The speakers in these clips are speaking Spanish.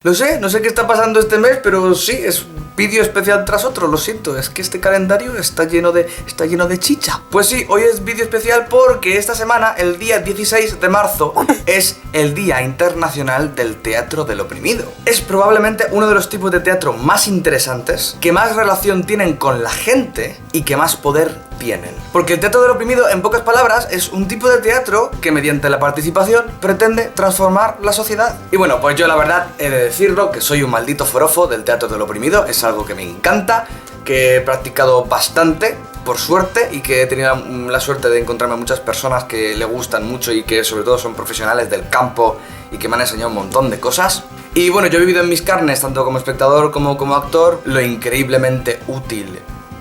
No sé qué está pasando este mes, pero sí, es vídeo especial tras otro, lo siento, es que este calendario está lleno de chicha. Pues sí, hoy es vídeo especial porque esta semana, el día 16 de marzo, es el Día Internacional del Teatro del Oprimido. Es probablemente uno de los tipos de teatro más interesantes, que más relación tienen con la gente y que más poder tienen. Porque el teatro del oprimido, en pocas palabras, es un tipo de teatro que mediante la participación pretende transformar la sociedad. Y bueno, pues yo la verdad he de decirlo, que soy un maldito forofo del teatro del oprimido, es algo que me encanta, que he practicado bastante, por suerte, y que he tenido la suerte de encontrarme muchas personas que le gustan mucho y que sobre todo son profesionales del campo y que me han enseñado un montón de cosas. Y bueno, yo he vivido en mis carnes, tanto como espectador como como actor, lo increíblemente útil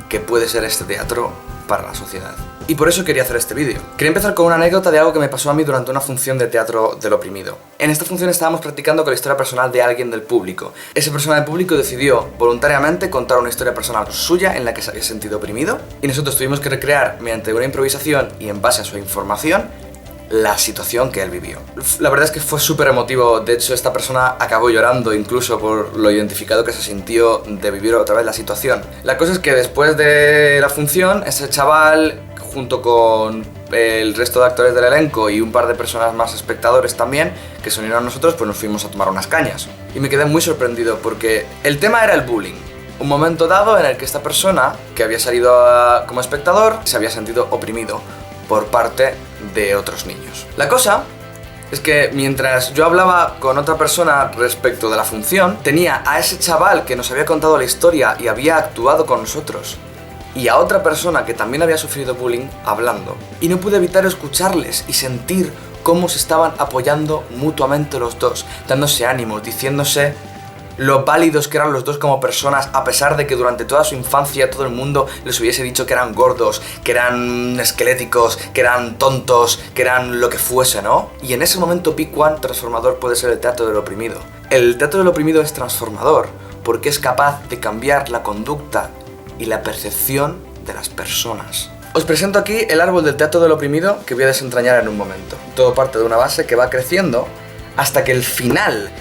que puede ser este teatro para la sociedad. Y por eso quería hacer este vídeo. Quería empezar con una anécdota de algo que me pasó a mí durante una función de teatro del oprimido. En esta función estábamos practicando con la historia personal de alguien del público. Esa persona del público decidió voluntariamente contar una historia personal suya en la que se había sentido oprimido, y nosotros tuvimos que recrear mediante una improvisación y en base a su información la situación que él vivió. La verdad es que fue súper emotivo. De hecho, esta persona acabó llorando incluso por lo identificado que se sintió de vivir otra vez la situación. La cosa es que después de la función, ese chaval, junto con el resto de actores del elenco y un par de personas más, espectadores también, que se unieron a nosotros, pues nos fuimos a tomar unas cañas. Y me quedé muy sorprendido porque el tema era el bullying. Un momento dado en el que esta persona, que había salido como espectador, se había sentido oprimido por parte de otros niños. La cosa es que mientras yo hablaba con otra persona respecto de la función, tenía a ese chaval que nos había contado la historia y había actuado con nosotros, y a otra persona que también había sufrido bullying hablando. Y no pude evitar escucharles y sentir cómo se estaban apoyando mutuamente los dos, dándose ánimos, diciéndose lo válidos que eran los dos como personas, a pesar de que durante toda su infancia todo el mundo les hubiese dicho que eran gordos, que eran esqueléticos, que eran tontos, que eran lo que fuese, ¿no? Y en ese momento vi cuán transformador puede ser el teatro del oprimido. El teatro del oprimido es transformador porque es capaz de cambiar la conducta y la percepción de las personas. Os presento aquí el árbol del teatro del oprimido que voy a desentrañar en un momento. Todo parte de una base que va creciendo hasta que el final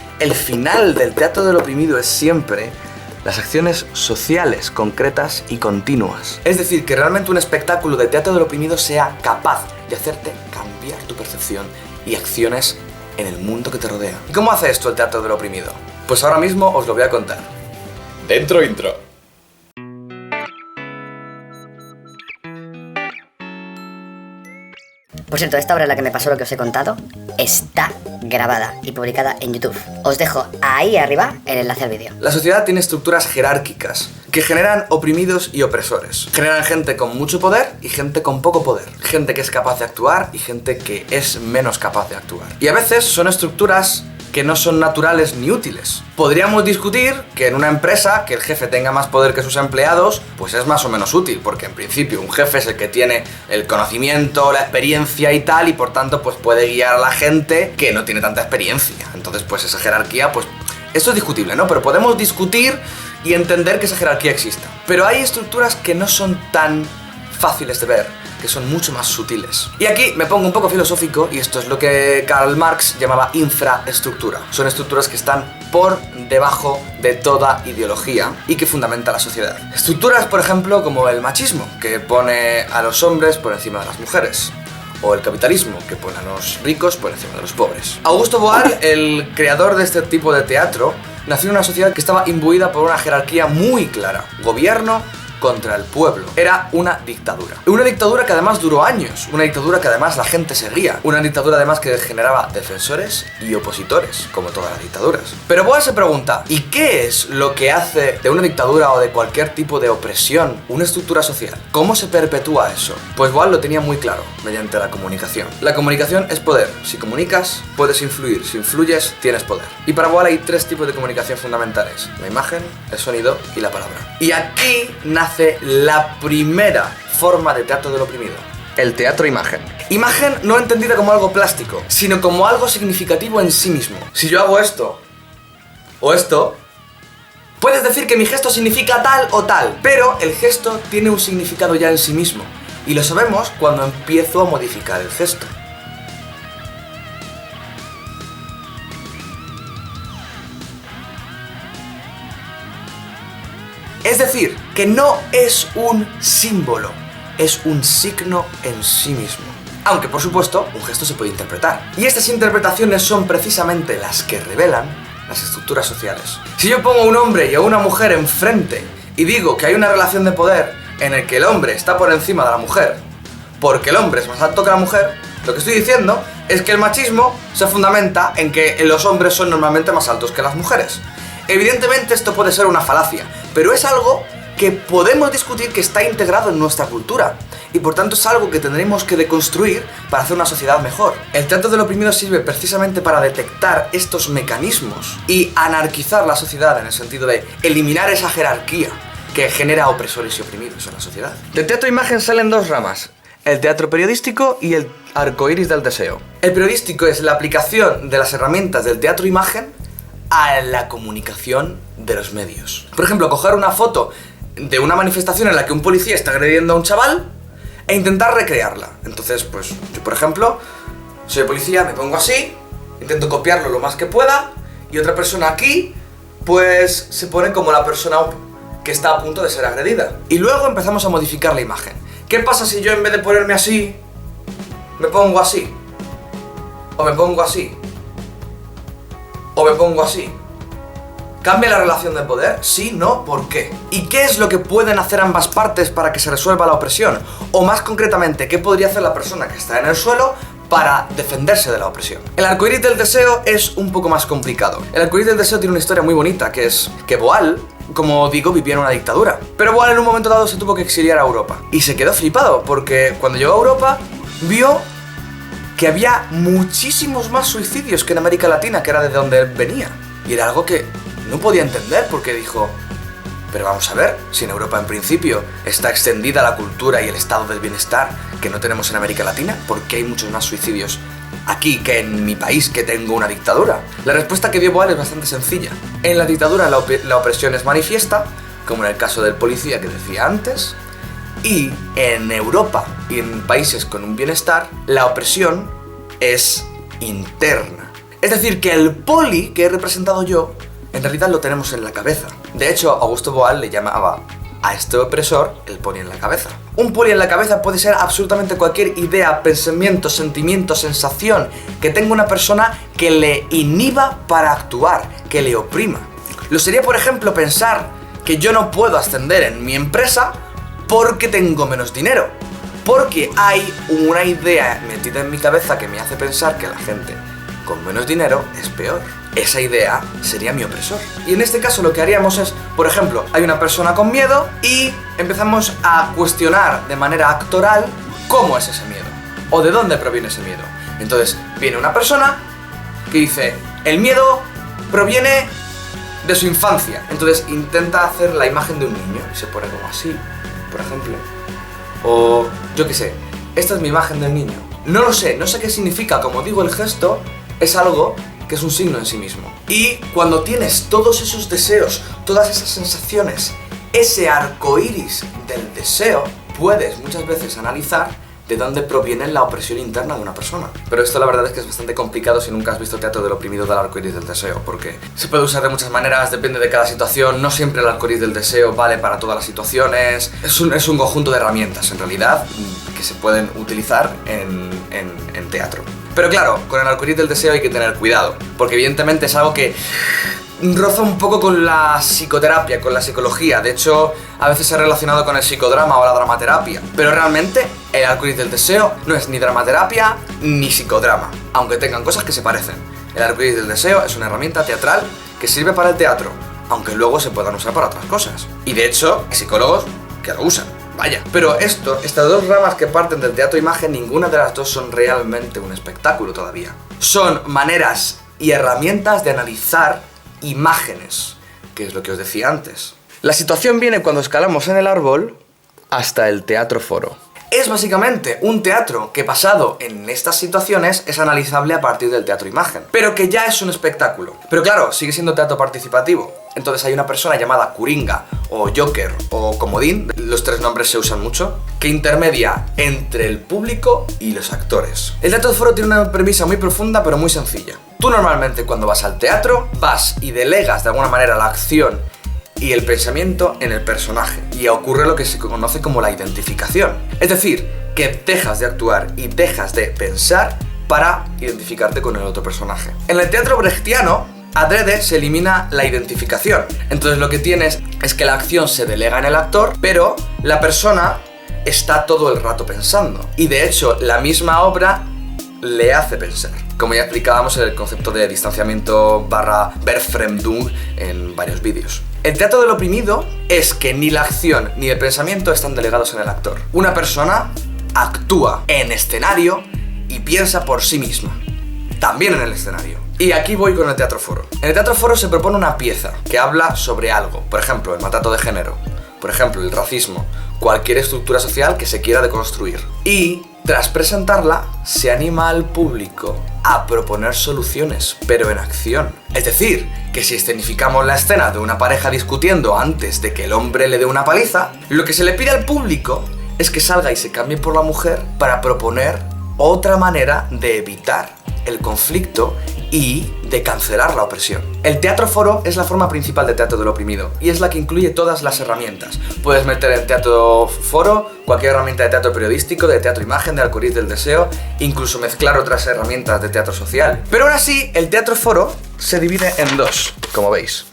del teatro del oprimido es siempre las acciones sociales concretas y continuas. Es decir, que realmente un espectáculo de teatro del oprimido sea capaz de hacerte cambiar tu percepción y acciones en el mundo que te rodea. ¿Y cómo hace esto el teatro del oprimido? Pues ahora mismo os lo voy a contar. Dentro intro. Por cierto, esta obra en la que me pasó lo que os he contado está grabada y publicada en YouTube. Os dejo ahí arriba el enlace al vídeo. La sociedad tiene estructuras jerárquicas que generan oprimidos y opresores. Generan gente con mucho poder y gente con poco poder. Gente que es capaz de actuar y gente que es menos capaz de actuar. Y a veces son estructuras que no son naturales ni útiles. Podríamos discutir que en una empresa que el jefe tenga más poder que sus empleados, pues es más o menos útil, porque en principio un jefe es el que tiene el conocimiento, la experiencia y tal, y por tanto pues puede guiar a la gente que no tiene tanta experiencia. Entonces pues esa jerarquía, pues esto es discutible, ¿no? Pero podemos discutir y entender que esa jerarquía exista. Pero hay estructuras que no son tan fáciles de ver, que son mucho más sutiles. Y aquí me pongo un poco filosófico, y esto es lo que Karl Marx llamaba infraestructura. Son estructuras que están por debajo de toda ideología y que fundamenta la sociedad. Estructuras, por ejemplo, como el machismo, que pone a los hombres por encima de las mujeres. O el capitalismo, que pone a los ricos por encima de los pobres. Augusto Boal, el creador de este tipo de teatro, nació en una sociedad que estaba imbuida por una jerarquía muy clara. Gobierno contra el pueblo. Era una dictadura. Una dictadura que además duró años. Una dictadura que además la gente seguía. Una dictadura además que generaba defensores y opositores, como todas las dictaduras. Pero Boal se pregunta, ¿y qué es lo que hace de una dictadura o de cualquier tipo de opresión una estructura social? ¿Cómo se perpetúa eso? Pues Boal lo tenía muy claro, mediante la comunicación. La comunicación es poder. Si comunicas, puedes influir. Si influyes, tienes poder. Y para Boal hay tres tipos de comunicación fundamentales: la imagen, el sonido y la palabra. Y aquí nace la primera forma de teatro del oprimido: el teatro imagen. Imagen no entendida como algo plástico, sino como algo significativo en sí mismo. Si yo hago esto o esto, puedes decir que mi gesto significa tal o tal, pero el gesto tiene un significado ya en sí mismo, y lo sabemos cuando empiezo a modificar el gesto. Es decir, que no es un símbolo, es un signo en sí mismo. Aunque, por supuesto, un gesto se puede interpretar. Y estas interpretaciones son precisamente las que revelan las estructuras sociales. Si yo pongo a un hombre y a una mujer enfrente y digo que hay una relación de poder en el que el hombre está por encima de la mujer, porque el hombre es más alto que la mujer, lo que estoy diciendo es que el machismo se fundamenta en que los hombres son normalmente más altos que las mujeres. Evidentemente esto puede ser una falacia, pero es algo que podemos discutir que está integrado en nuestra cultura y por tanto es algo que tendremos que deconstruir para hacer una sociedad mejor. El teatro del oprimido sirve precisamente para detectar estos mecanismos y anarquizar la sociedad en el sentido de eliminar esa jerarquía que genera opresores y oprimidos en la sociedad. Del teatro imagen salen dos ramas, el teatro periodístico y el arcoíris del deseo. El periodístico es la aplicación de las herramientas del teatro imagen a la comunicación de los medios. Por ejemplo, coger una foto de una manifestación en la que un policía está agrediendo a un chaval e intentar recrearla. Entonces, pues, yo por ejemplo, soy policía, me pongo así, intento copiarlo lo más que pueda, y otra persona aquí, pues, se pone como la persona que está a punto de ser agredida. Y luego empezamos a modificar la imagen. ¿Qué pasa si yo en vez de ponerme así, me pongo así? O me pongo así. O me pongo así. ¿Cambia la relación de poder? Sí, no, ¿por qué? ¿Y qué es lo que pueden hacer ambas partes para que se resuelva la opresión? O más concretamente, ¿qué podría hacer la persona que está en el suelo para defenderse de la opresión? El arcoíris del deseo es un poco más complicado. El arcoíris del deseo tiene una historia muy bonita, que es que Boal, como digo, vivía en una dictadura. Pero Boal en un momento dado se tuvo que exiliar a Europa. Y se quedó flipado, porque cuando llegó a Europa, vio que había muchísimos más suicidios que en América Latina, que era de donde él venía. Y era algo que no podía entender, porque dijo, pero vamos a ver, si en Europa en principio está extendida la cultura y el estado del bienestar que no tenemos en América Latina, ¿por qué hay muchos más suicidios aquí que en mi país, que tengo una dictadura? La respuesta que dio Boal es bastante sencilla. En la dictadura la opresión es manifiesta, como en el caso del policía que decía antes, y en Europa y en países con un bienestar, la opresión es interna. Es decir, que el poli que he representado yo, en realidad lo tenemos en la cabeza. De hecho, Augusto Boal le llamaba a este opresor el poli en la cabeza. Un poli en la cabeza puede ser absolutamente cualquier idea, pensamiento, sentimiento, sensación que tenga una persona que le inhiba para actuar, que le oprima. Lo sería, por ejemplo, pensar que yo no puedo ascender en mi empresa porque tengo menos dinero. Porque hay una idea metida en mi cabeza que me hace pensar que la gente con menos dinero es peor. Esa idea sería mi opresor. Y en este caso lo que haríamos es, por ejemplo, hay una persona con miedo y empezamos a cuestionar de manera actoral cómo es ese miedo o de dónde proviene ese miedo. Entonces viene una persona que dice, el miedo proviene de su infancia. Entonces intenta hacer la imagen de un niño y se pone como así, por ejemplo. O yo qué sé, esta es mi imagen del niño. No lo sé, no sé qué significa. Como digo, el gesto es algo que es un signo en sí mismo. Y cuando tienes todos esos deseos, todas esas sensaciones, ese arcoíris del deseo, puedes muchas veces analizar de dónde proviene la opresión interna de una persona. Pero esto la verdad es que es bastante complicado si nunca has visto teatro del oprimido del arcoíris del deseo, porque se puede usar de muchas maneras, depende de cada situación, no siempre el arcoíris del deseo vale para todas las situaciones. Es un conjunto de herramientas, en realidad, que se pueden utilizar en teatro. Pero claro, con el arcoíris del deseo hay que tener cuidado, porque evidentemente es algo que roza un poco con la psicoterapia, con la psicología. De hecho, a veces se ha relacionado con el psicodrama o la dramaterapia. Pero realmente, el arcoíris del deseo no es ni dramaterapia ni psicodrama, aunque tengan cosas que se parecen. El arcoíris del deseo es una herramienta teatral que sirve para el teatro, aunque luego se puedan usar para otras cosas. Y de hecho, hay psicólogos que lo usan. Vaya. Pero estas dos ramas que parten del teatro imagen, ninguna de las dos son realmente un espectáculo todavía. Son maneras y herramientas de analizar imágenes, que es lo que os decía antes. La situación viene cuando escalamos en el árbol hasta el teatro foro. Es básicamente un teatro que, basado en estas situaciones, es analizable a partir del teatro imagen, pero que ya es un espectáculo. Pero claro, sigue siendo teatro participativo. Entonces hay una persona llamada Curinga, o Joker, o Comodín, los tres nombres se usan mucho, que intermedia entre el público y los actores. El teatro foro tiene una premisa muy profunda pero muy sencilla. Tú normalmente cuando vas al teatro, vas y delegas de alguna manera la acción y el pensamiento en el personaje, y ocurre lo que se conoce como la identificación. Es decir, que dejas de actuar y dejas de pensar para identificarte con el otro personaje. En el teatro brechtiano, adrede se elimina la identificación. Entonces lo que tienes es que la acción se delega en el actor, pero la persona está todo el rato pensando. Y de hecho, la misma obra le hace pensar. Como ya explicábamos en el concepto de distanciamiento / Verfremdung en varios vídeos. El teatro del oprimido es que ni la acción ni el pensamiento están delegados en el actor. Una persona actúa en escenario y piensa por sí misma, también en el escenario. Y aquí voy con el teatro foro. En el teatro foro se propone una pieza que habla sobre algo, por ejemplo, el maltrato de género, por ejemplo, el racismo, cualquier estructura social que se quiera deconstruir. Y tras presentarla, se anima al público a proponer soluciones, pero en acción. Es decir, que si escenificamos la escena de una pareja discutiendo antes de que el hombre le dé una paliza, lo que se le pide al público es que salga y se cambie por la mujer para proponer otra manera de evitar el conflicto y de cancelar la opresión. El teatro foro es la forma principal de teatro del oprimido y es la que incluye todas las herramientas. Puedes meter en teatro foro cualquier herramienta de teatro periodístico, de teatro imagen, de algoritmo del deseo, incluso mezclar otras herramientas de teatro social. Pero aún así, el teatro foro se divide en dos, como veis.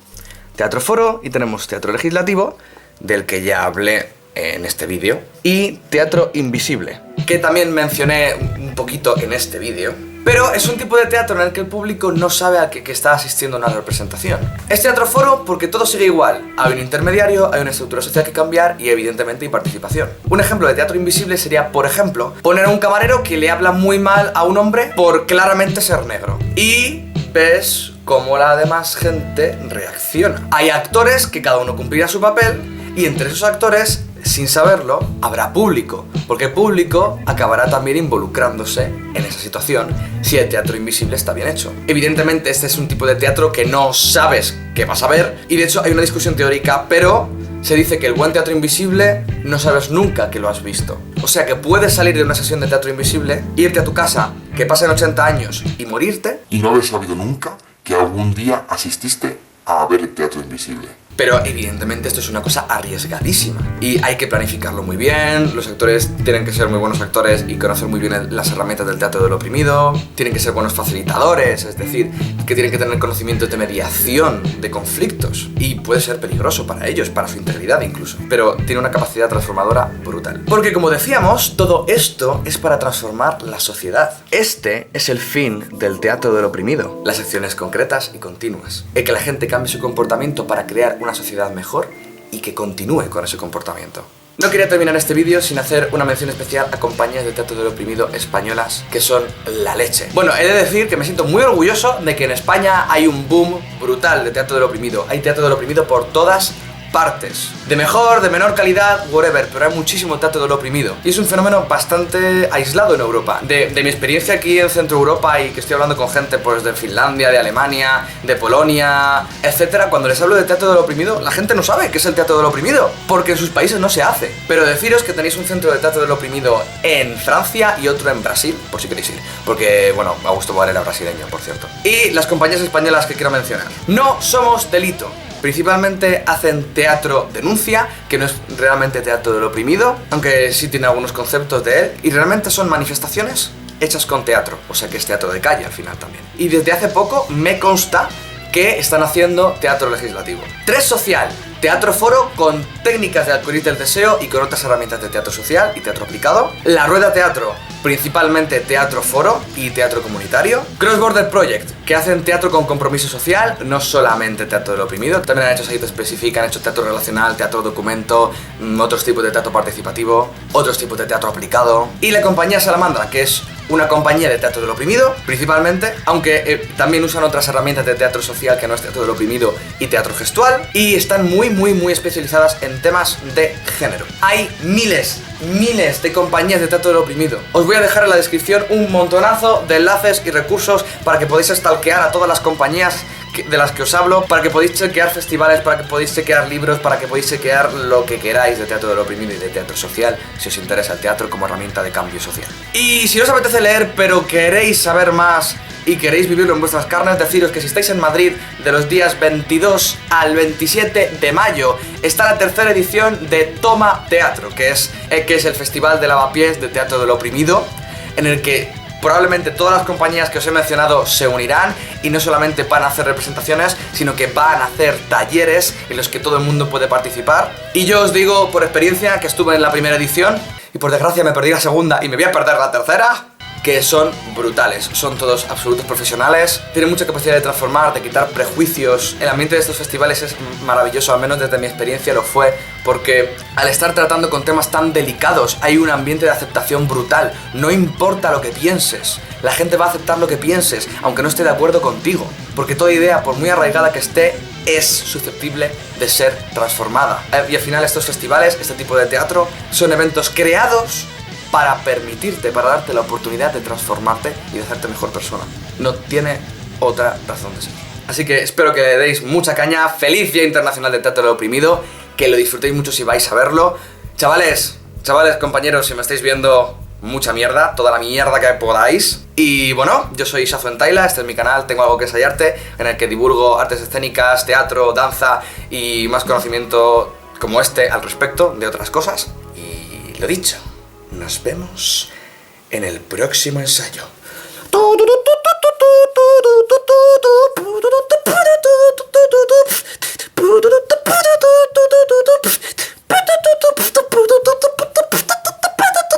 Teatro foro y tenemos teatro legislativo, del que ya hablé en este vídeo, y teatro invisible, que también mencioné un poquito en este vídeo. Pero es un tipo de teatro en el que el público no sabe a que está asistiendo a una representación. Es teatro foro porque todo sigue igual. Hay un intermediario, hay una estructura social que cambiar y evidentemente hay participación. Un ejemplo de teatro invisible sería, por ejemplo, poner a un camarero que le habla muy mal a un hombre por claramente ser negro. Y ves cómo la demás gente reacciona. Hay actores que cada uno cumplirá su papel y entre esos actores, sin saberlo, habrá público, porque el público acabará también involucrándose en esa situación si el teatro invisible está bien hecho. Evidentemente este es un tipo de teatro que no sabes qué vas a ver y de hecho hay una discusión teórica, pero se dice que el buen teatro invisible no sabes nunca que lo has visto. O sea que puedes salir de una sesión de teatro invisible, irte a tu casa, que pasen 80 años y morirte y no haber sabido nunca que algún día asististe a ver el teatro invisible. Pero evidentemente esto es una cosa arriesgadísima y hay que planificarlo muy bien. Los actores tienen que ser muy buenos actores y conocer muy bien las herramientas del teatro del oprimido. Tienen que ser buenos facilitadores, es decir, que tienen que tener conocimientos de mediación de conflictos y puede ser peligroso para ellos, para su integridad incluso. Pero tiene una capacidad transformadora brutal. Porque como decíamos, todo esto es para transformar la sociedad. Este es el fin del teatro del oprimido. Las acciones concretas y continuas. El que la gente cambie su comportamiento para crear una sociedad mejor y que continúe con ese comportamiento. No quería terminar este vídeo sin hacer una mención especial a compañías de teatro del oprimido españolas que son la leche. Bueno, he de decir que me siento muy orgulloso de que en España hay un boom brutal de teatro del oprimido. Hay teatro del oprimido por todas partes. De mejor, de menor calidad, whatever, pero hay muchísimo teatro del oprimido. Y es un fenómeno bastante aislado en Europa. De mi experiencia aquí en Centro Europa y que estoy hablando con gente pues de Finlandia, de Alemania, de Polonia, etcétera, cuando les hablo de teatro del oprimido, la gente no sabe qué es el teatro del oprimido, porque en sus países no se hace. Pero deciros que tenéis un centro de teatro del oprimido en Francia y otro en Brasil, por si queréis ir. Porque, bueno, Augusto Boal era brasileño, por cierto. Y las compañías españolas que quiero mencionar. No somos delito. Principalmente hacen teatro denuncia, que no es realmente teatro del oprimido, aunque sí tiene algunos conceptos de él, y realmente son manifestaciones hechas con teatro, o sea que es teatro de calle al final también. Y desde hace poco me consta que están haciendo teatro legislativo. 3 social, teatro foro con técnicas de algoritmo del deseo y con otras herramientas de teatro social y teatro aplicado. La rueda teatro, principalmente teatro foro y teatro comunitario. Cross Border Project, que hacen teatro con compromiso social, no solamente teatro del oprimido, también han hecho site específica, han hecho teatro relacional, teatro documento, otros tipos de teatro participativo, otros tipos de teatro aplicado. Y la compañía Salamandra, que es una compañía de teatro del oprimido, principalmente, aunque también usan otras herramientas de teatro social que no es teatro del oprimido y teatro gestual, y están muy especializadas en temas de género. Hay miles de compañías de teatro del oprimido. Os voy a dejar en la descripción un montonazo de enlaces y recursos para que podáis stalkear a todas las compañías de las que os hablo, para que podáis chequear festivales, para que podáis chequear libros, para que podáis chequear lo que queráis de teatro del oprimido y de teatro social, si os interesa el teatro como herramienta de cambio social. Y si os apetece leer, pero queréis saber más y queréis vivirlo en vuestras carnes, deciros que si estáis en Madrid de los días 22 al 27 de mayo está la tercera edición de Toma Teatro, que es el festival de lavapiés de teatro del oprimido, en el que probablemente todas las compañías que os he mencionado se unirán y no solamente van a hacer representaciones, sino que van a hacer talleres en los que todo el mundo puede participar. Y yo os digo por experiencia que estuve en la primera edición y por desgracia me perdí la segunda y me voy a perder la tercera, que son brutales, son todos absolutos profesionales, tienen mucha capacidad de transformar, de quitar prejuicios. El ambiente de estos festivales es maravilloso, al menos desde mi experiencia lo fue, porque al estar tratando con temas tan delicados hay un ambiente de aceptación brutal. No importa lo que pienses, la gente va a aceptar lo que pienses, aunque no esté de acuerdo contigo, porque toda idea, por muy arraigada que esté, es susceptible de ser transformada. Y al final estos festivales, este tipo de teatro, son eventos creados para permitirte, para darte la oportunidad de transformarte y de hacerte mejor persona. No tiene otra razón de ser. Así que espero que le deis mucha caña. Feliz Día Internacional del Teatro del Oprimido, que lo disfrutéis mucho si vais a verlo. Chavales, compañeros, si me estáis viendo, mucha mierda, toda la mierda que podáis. Y bueno, yo soy Shazo Entaila, este es mi canal, Tengo Algo que Ensayarte, en el que divulgo artes escénicas, teatro, danza y más conocimiento como este al respecto de otras cosas. Y lo dicho, nos vemos en el próximo ensayo. ¡Tu, tu, tu, tu!